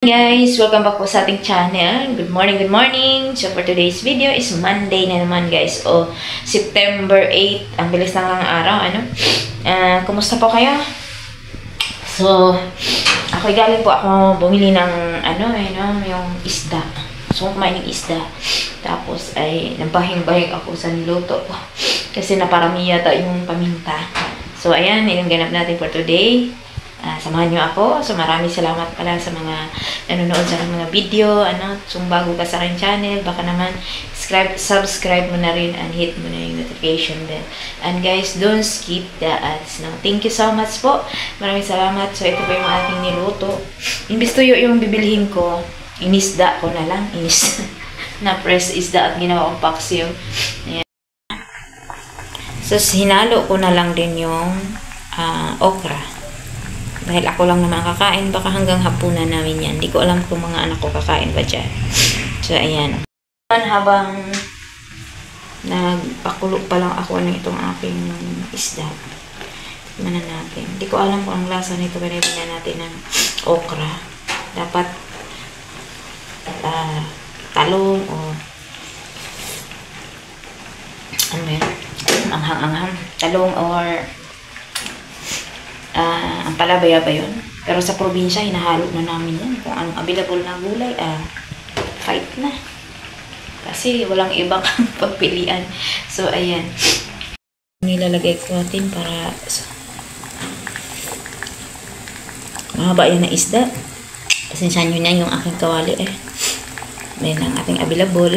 Guys, welcome back po sa ating channel. Good morning, good morning. So for today's video is Monday na naman guys. O September 8. Ang bilis lang ng araw, ano? Kumusta po kayo? So, galing po ako bumili ng yung isda. So, kumain ng isda. Tapos ay nabahing-bahing ako sa niluto ko. Kasi naparami yata yung paminta. So, ayan, yung ganap natin for today. Samahan nyo ako. So, maraming salamat pala sa mga nanonood sa mga video. Kung bago ka sa aking channel, baka naman subscribe mo na rin and hit mo na yung notification bell. And guys, don't skip the ads. No? Thank you so much po. Maraming salamat. So, ito po yung aking niluto. Imbis tuyo yung bibilhin ko, inisda ko na lang. Na-press isda at ginawa kong paksiw. Ayan. So, hinalo ko na lang din yung okra. Dahil ako lang naman kakain, baka hanggang hapunan namin yan. Hindi ko alam kung mga anak ko kakain ba dyan. So, ayan. Habang nagpakulo pa lang ako ng itong aking isda. Tignan natin. Hindi ko alam kung ang lasa nito. Binibigyan natin ng okra. Dapat talong o ano yun? Anghang-anghang. Talong or ang palabaya ba yun? Pero sa probinsya, hinahalo na namin yan. Kung anong available na gulay, fight na. Kasi walang ibang pagpilian. So, ayan. Nilalagay ko natin para mahaba yan na isda. Pasensyahan nyo na yung aking kawali Ayan ang ating available.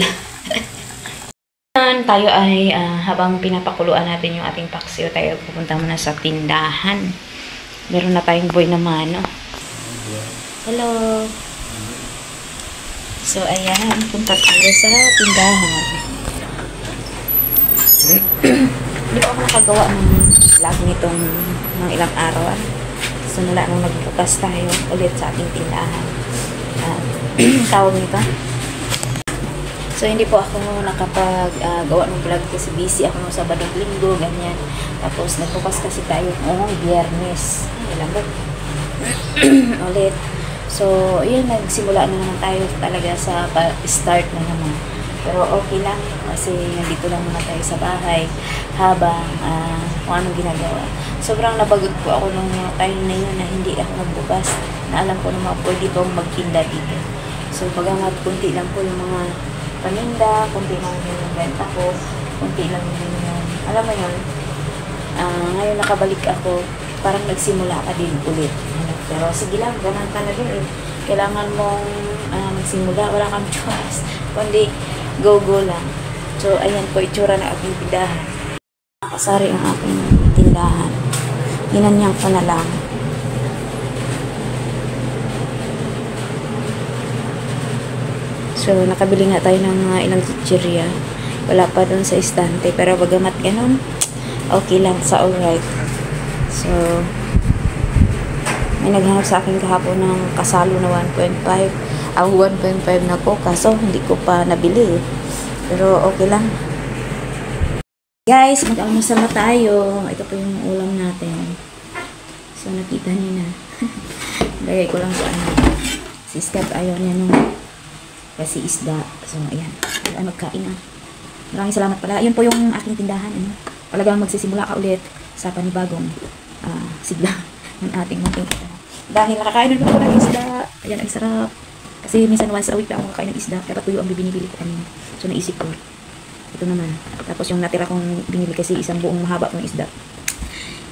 Tayo ay habang pinapakuluan natin yung ating paksiw, tayo pupunta muna sa tindahan. Meron na tayong boy na mano. Hello. So, ayan. Punta tayo sa tindahan. Hindi ko ako nakagawa ng vlog nitong mga ilang araw. So, nung nagbukas tayo ulit sa ating tindahan. Tawag nito. So, hindi po ako nakapag-gawa ng vlog kasi busy ako ng Sabadong Linggo, ganyan. Tapos, nagbukas kasi tayo Biyernes. Ilang ba? Ulit. So, yun, nagsimula na naman tayo talaga sa start na naman. Pero okay lang kasi nandito lang muna tayo sa bahay habang kung anong ginagawa. Sobrang nabagot po ako nung time na yun na hindi ako nagbukas. Na alam ko na pwede pong magtinda dito. So, pagamat kunti lang po yung mga paninda, kunti lang yung benta ko, kunti lang yung, alam mo yun, ngayon nakabalik ako, parang nagsimula ka din ulit. Pero sige lang, ganun talaga Kailangan mong magsimula, wala kang choice, kundi go lang. So, ayan po, itsura na aking tindahan. Nakasari ang aking tindahan. Hinanyang ko na lang. So, nakabili nga tayo ng mga ilang chichirya. Wala pa dun sa istante. Pero bagamat ganun, okay lang sa alright. So, may naghanap sa akin kahapon ng kasalo na 1.5 na coca. So, hindi ko pa nabili. Pero okay lang. Guys, mag-almusal na tayo. Ito po yung ulam natin. So, nakita niyo na. Lagay ko lang sa si Scott ayaw niya nung kasi isda. So, ayan. Magkain na. Maraming salamat pala. Yun po yung aking tindahan. Talagang magsisimula ka ulit sa panibagong sigla ng ating tindahan. Dahil nakakain na ako ng isda. Ayan, ang sarap. Kasi minsan once a week lang ako kakain ng isda. Pero tuyo ang binibili ko kanina. So, naisip ko. Ito naman. Tapos yung natira kong binili kasi isang buong mahaba kong isda.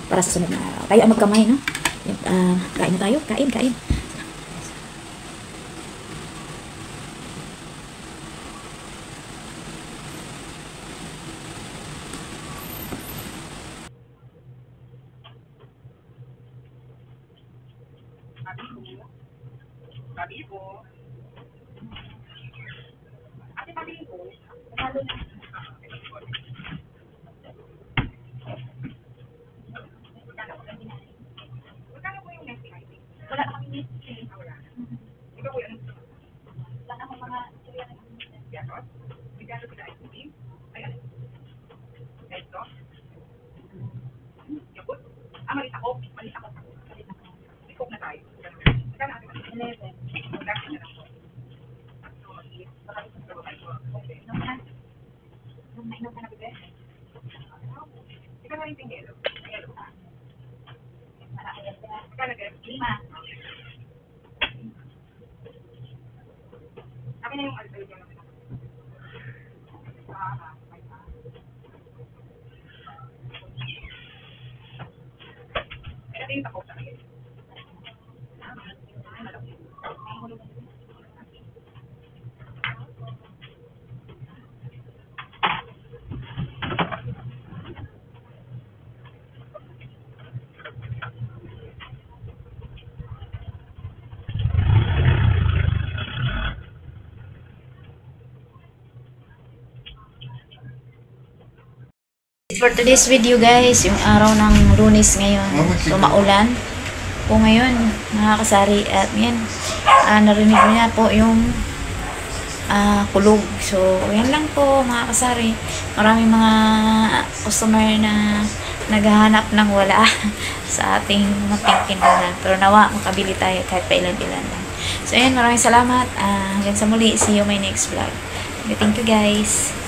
Para sa sunod na araw. Tayo ang magkamay, no? Kain na tayo. Kain. Malis ako. Ikot na tayo. 11. For today's video guys, yung araw ng Lunes ngayon. So maulan po ngayon mga kasari. At yan, narinig mo na po yung kulog. So yan lang po mga kasari. Maraming mga customer na naghahanap ng wala sa ating munting tindahan. Pero nawa makabili tayo kahit pa ilan-ilan lang. So yan, maraming salamat. Hanggang sa muli. See you my next vlog. Okay, thank you guys.